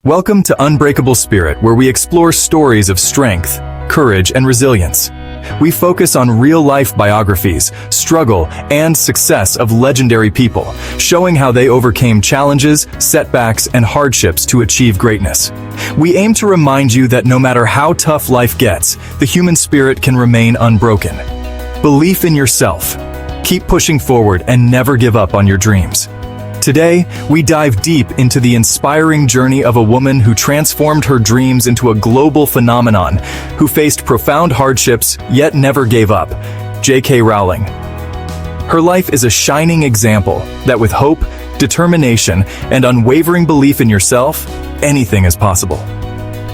Welcome to Unbreakable Spirit, where we explore stories of strength, courage, and resilience. We focus on real-life biographies, struggle, and success of legendary people, showing how they overcame challenges, setbacks, and hardships to achieve greatness. We aim to remind you that no matter how tough life gets, the human spirit can remain unbroken. Belief in yourself. Keep pushing forward and never give up on your dreams. Today, we dive deep into the inspiring journey of a woman who transformed her dreams into a global phenomenon, who faced profound hardships yet never gave up, J.K. Rowling. Her life is a shining example that with hope, determination, and unwavering belief in yourself, anything is possible.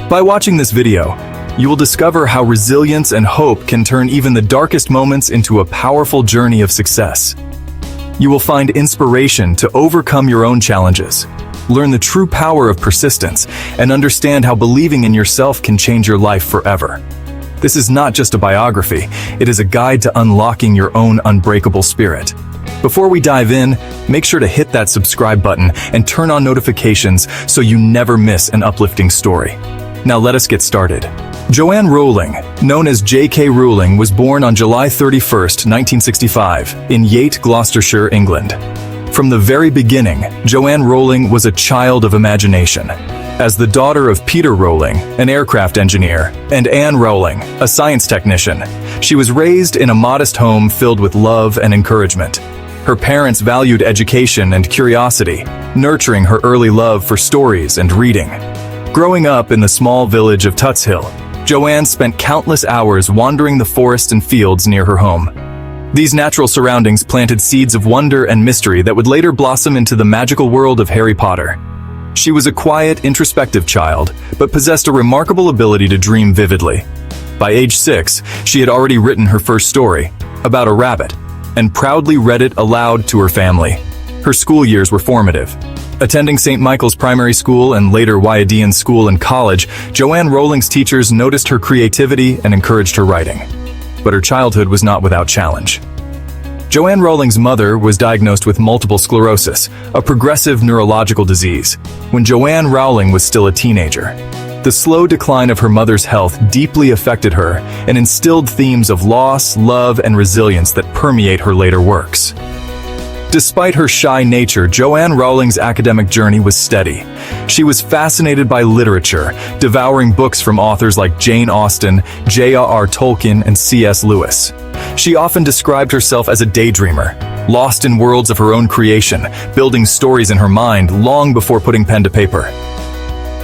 By watching this video, you will discover how resilience and hope can turn even the darkest moments into a powerful journey of success. You will find inspiration to overcome your own challenges, learn the true power of persistence, and understand how believing in yourself can change your life forever. This is not just a biography, it is a guide to unlocking your own unbreakable spirit. Before we dive in, make sure to hit that subscribe button and turn on notifications so you never miss an uplifting story. Now let us get started. Joanne Rowling, known as J.K. Rowling, was born on July 31, 1965, in Yate, Gloucestershire, England. From the very beginning, Joanne Rowling was a child of imagination. As the daughter of Peter Rowling, an aircraft engineer, and Anne Rowling, a science technician, she was raised in a modest home filled with love and encouragement. Her parents valued education and curiosity, nurturing her early love for stories and reading. Growing up in the small village of Tutshill, Joanne spent countless hours wandering the forest and fields near her home. These natural surroundings planted seeds of wonder and mystery that would later blossom into the magical world of Harry Potter. She was a quiet, introspective child, but possessed a remarkable ability to dream vividly. By age 6, she had already written her first story, about a rabbit, and proudly read it aloud to her family. Her school years were formative. Attending St. Michael's Primary School and later Wyadean School and college, Joanne Rowling's teachers noticed her creativity and encouraged her writing. But her childhood was not without challenge. Joanne Rowling's mother was diagnosed with multiple sclerosis, a progressive neurological disease, when Joanne Rowling was still a teenager. The slow decline of her mother's health deeply affected her and instilled themes of loss, love, and resilience that permeate her later works. Despite her shy nature, Joanne Rowling's academic journey was steady. She was fascinated by literature, devouring books from authors like Jane Austen, J.R.R. Tolkien, and C.S. Lewis. She often described herself as a daydreamer, lost in worlds of her own creation, building stories in her mind long before putting pen to paper.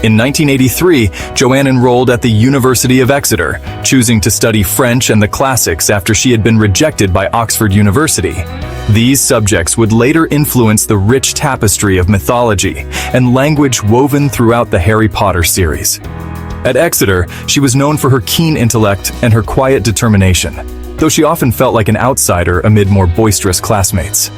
In 1983, Joanne enrolled at the University of Exeter, choosing to study French and the classics after she had been rejected by Oxford University. These subjects would later influence the rich tapestry of mythology and language woven throughout the Harry Potter series. At Exeter, she was known for her keen intellect and her quiet determination, though she often felt like an outsider amid more boisterous classmates.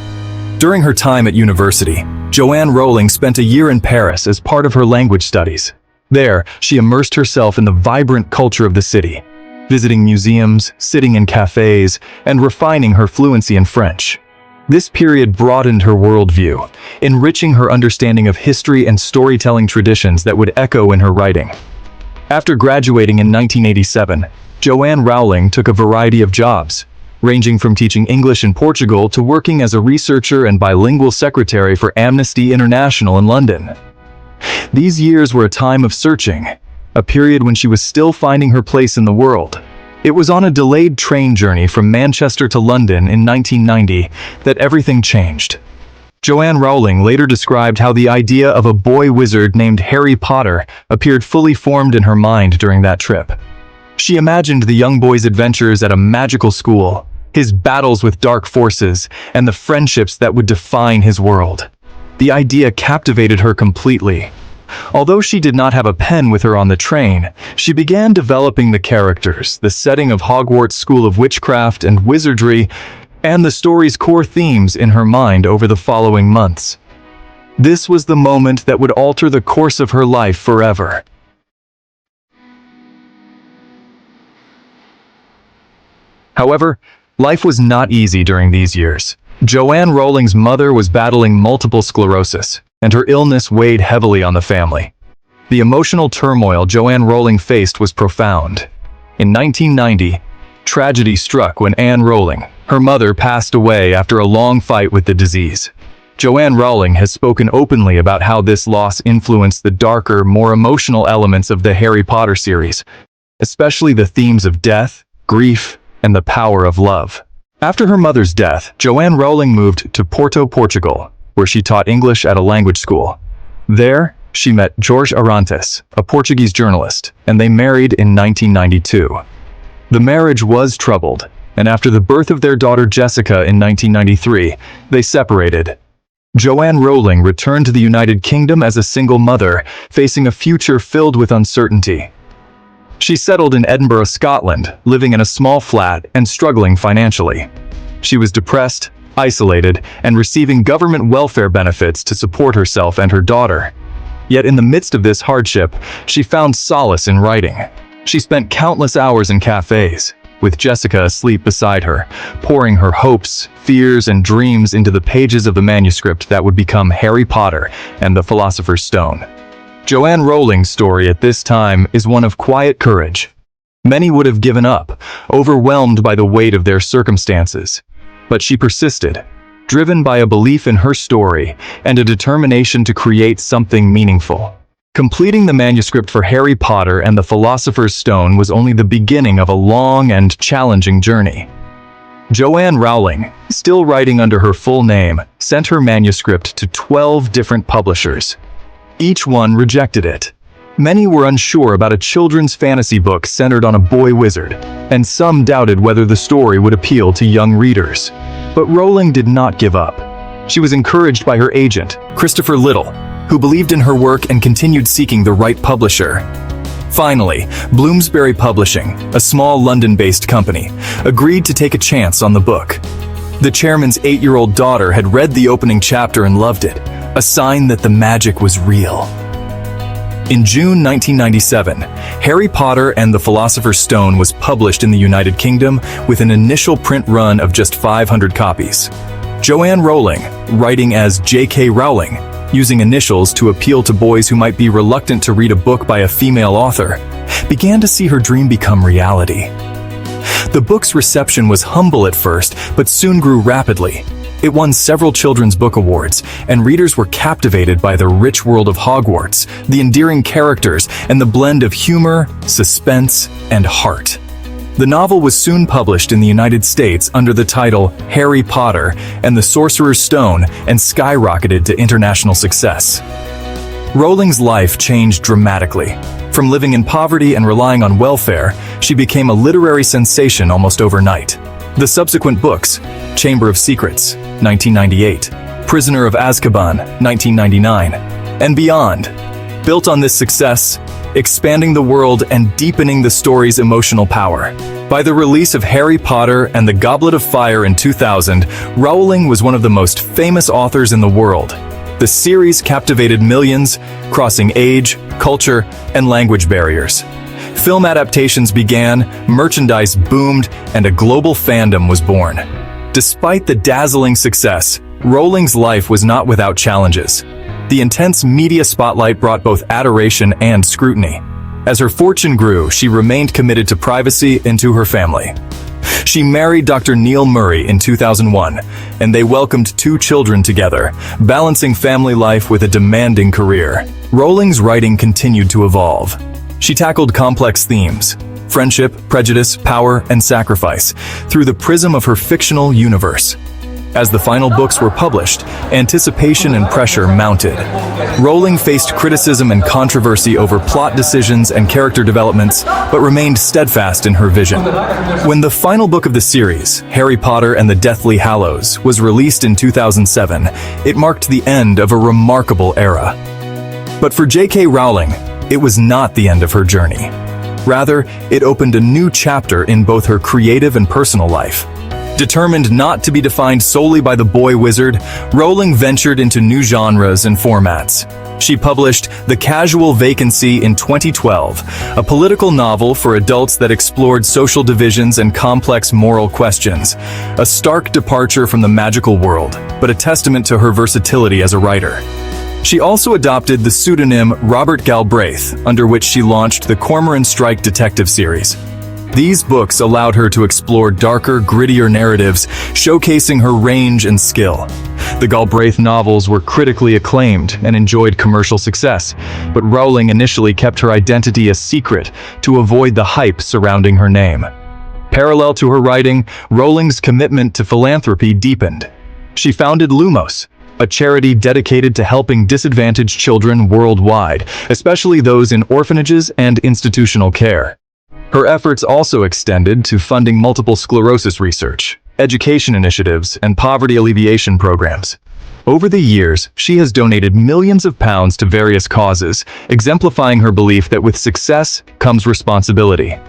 During her time at university, Joanne Rowling spent a year in Paris as part of her language studies. There, she immersed herself in the vibrant culture of the city, visiting museums, sitting in cafes, and refining her fluency in French. This period broadened her worldview, enriching her understanding of history and storytelling traditions that would echo in her writing. After graduating in 1987, Joanne Rowling took a variety of jobs, ranging from teaching English in Portugal to working as a researcher and bilingual secretary for Amnesty International in London. These years were a time of searching, a period when she was still finding her place in the world. It was on a delayed train journey from Manchester to London in 1990 that everything changed. Joanne Rowling later described how the idea of a boy wizard named Harry Potter appeared fully formed in her mind during that trip. She imagined the young boy's adventures at a magical school, his battles with dark forces, and the friendships that would define his world. The idea captivated her completely. Although she did not have a pen with her on the train, she began developing the characters, the setting of Hogwarts School of Witchcraft and Wizardry, and the story's core themes in her mind over the following months. This was the moment that would alter the course of her life forever. However, life was not easy during these years. Joanne Rowling's mother was battling multiple sclerosis, and her illness weighed heavily on the family. The emotional turmoil Joanne Rowling faced was profound. In 1990, tragedy struck when Anne Rowling, her mother, passed away after a long fight with the disease. Joanne Rowling has spoken openly about how this loss influenced the darker, more emotional elements of the Harry Potter series, especially the themes of death, grief, and the power of love. After her mother's death, Joanne Rowling moved to Porto, Portugal, where she taught English at a language school. There, she met Jorge Arantes, a Portuguese journalist, and they married in 1992. The marriage was troubled, and after the birth of their daughter Jessica in 1993, they separated. Joanne Rowling returned to the United Kingdom as a single mother, facing a future filled with uncertainty. She settled in Edinburgh, Scotland, living in a small flat and struggling financially. She was depressed, isolated, and receiving government welfare benefits to support herself and her daughter. Yet in the midst of this hardship, she found solace in writing. She spent countless hours in cafes, with Jessica asleep beside her, pouring her hopes, fears, and dreams into the pages of the manuscript that would become Harry Potter and the Philosopher's Stone. Joanne Rowling's story at this time is one of quiet courage. Many would have given up, overwhelmed by the weight of their circumstances. But she persisted, driven by a belief in her story and a determination to create something meaningful. Completing the manuscript for Harry Potter and the Philosopher's Stone was only the beginning of a long and challenging journey. Joanne Rowling, still writing under her full name, sent her manuscript to 12 different publishers. Each one rejected it. Many were unsure about a children's fantasy book centered on a boy wizard, and some doubted whether the story would appeal to young readers. But Rowling did not give up. She was encouraged by her agent, Christopher Little, who believed in her work and continued seeking the right publisher. Finally, Bloomsbury Publishing, a small London-based company, agreed to take a chance on the book. The chairman's 8-year-old daughter had read the opening chapter and loved it, a sign that the magic was real. In June 1997, Harry Potter and the Philosopher's Stone was published in the United Kingdom with an initial print run of just 500 copies. Joanne Rowling, writing as J.K. Rowling, using initials to appeal to boys who might be reluctant to read a book by a female author, began to see her dream become reality. The book's reception was humble at first, but soon grew rapidly. It won several children's book awards, and readers were captivated by the rich world of Hogwarts, the endearing characters, and the blend of humor, suspense, and heart. The novel was soon published in the United States under the title Harry Potter and the Sorcerer's Stone and skyrocketed to international success. Rowling's life changed dramatically. From living in poverty and relying on welfare, she became a literary sensation almost overnight. The subsequent books, Chamber of Secrets, 1998, Prisoner of Azkaban, 1999, and beyond, built on this success, expanding the world and deepening the story's emotional power. By the release of Harry Potter and the Goblet of Fire in 2000, Rowling was one of the most famous authors in the world. The series captivated millions, crossing age, culture, and language barriers. Film adaptations began, merchandise boomed, and a global fandom was born. Despite the dazzling success, Rowling's life was not without challenges. The intense media spotlight brought both adoration and scrutiny. As her fortune grew, she remained committed to privacy and to her family. She married Dr. Neil Murray in 2001, and they welcomed 2 children together, balancing family life with a demanding career. Rowling's writing continued to evolve. She tackled complex themes, friendship, prejudice, power, and sacrifice, through the prism of her fictional universe. As the final books were published, anticipation and pressure mounted. Rowling faced criticism and controversy over plot decisions and character developments, but remained steadfast in her vision. When the final book of the series, Harry Potter and the Deathly Hallows, was released in 2007, it marked the end of a remarkable era. But for J.K. Rowling, it was not the end of her journey. Rather, it opened a new chapter in both her creative and personal life. Determined not to be defined solely by the boy wizard, Rowling ventured into new genres and formats. She published The Casual Vacancy in 2012, a political novel for adults that explored social divisions and complex moral questions, a stark departure from the magical world, but a testament to her versatility as a writer. She also adopted the pseudonym Robert Galbraith, under which she launched the Cormoran Strike detective series. These books allowed her to explore darker, grittier narratives, showcasing her range and skill. The Galbraith novels were critically acclaimed and enjoyed commercial success, but Rowling initially kept her identity a secret to avoid the hype surrounding her name. Parallel to her writing, Rowling's commitment to philanthropy deepened. She founded Lumos, a charity dedicated to helping disadvantaged children worldwide, especially those in orphanages and institutional care. Her efforts also extended to funding multiple sclerosis research, education initiatives, and poverty alleviation programs. Over the years, she has donated millions of pounds to various causes, exemplifying her belief that with success comes responsibility.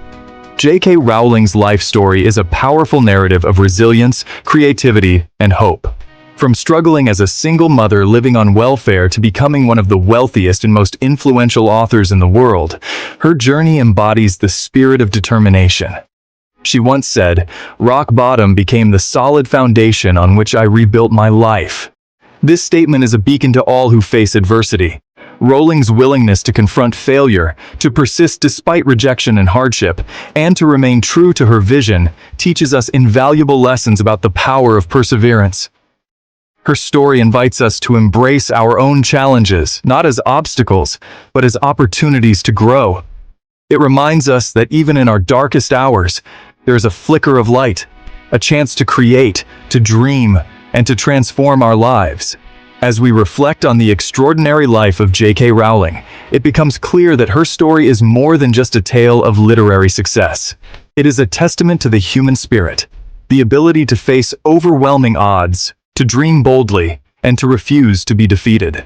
J.K. Rowling's life story is a powerful narrative of resilience, creativity, and hope. From struggling as a single mother living on welfare to becoming one of the wealthiest and most influential authors in the world, her journey embodies the spirit of determination. She once said, "Rock bottom became the solid foundation on which I rebuilt my life." This statement is a beacon to all who face adversity. Rowling's willingness to confront failure, to persist despite rejection and hardship, and to remain true to her vision teaches us invaluable lessons about the power of perseverance. Her story invites us to embrace our own challenges, not as obstacles, but as opportunities to grow. It reminds us that even in our darkest hours, there is a flicker of light, a chance to create, to dream, and to transform our lives. As we reflect on the extraordinary life of J.K. Rowling, it becomes clear that her story is more than just a tale of literary success. It is a testament to the human spirit, the ability to face overwhelming odds, to dream boldly, and to refuse to be defeated.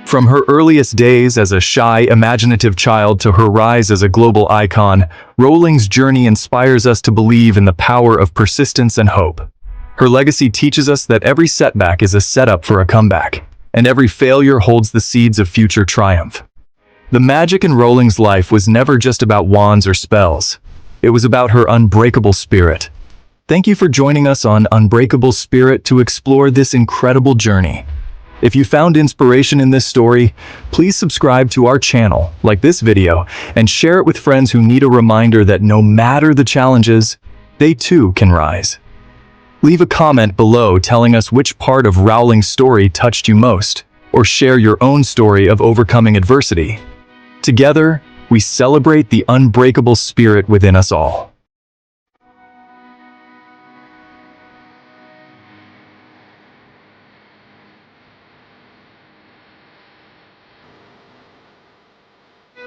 From her earliest days as a shy, imaginative child to her rise as a global icon, Rowling's journey inspires us to believe in the power of persistence and hope. Her legacy teaches us that every setback is a setup for a comeback, and every failure holds the seeds of future triumph. The magic in Rowling's life was never just about wands or spells. It was about her unbreakable spirit. Thank you for joining us on Unbreakable Spirit to explore this incredible journey. If you found inspiration in this story, please subscribe to our channel, like this video, and share it with friends who need a reminder that no matter the challenges, they too can rise. Leave a comment below telling us which part of Rowling's story touched you most, or share your own story of overcoming adversity. Together, we celebrate the unbreakable spirit within us all.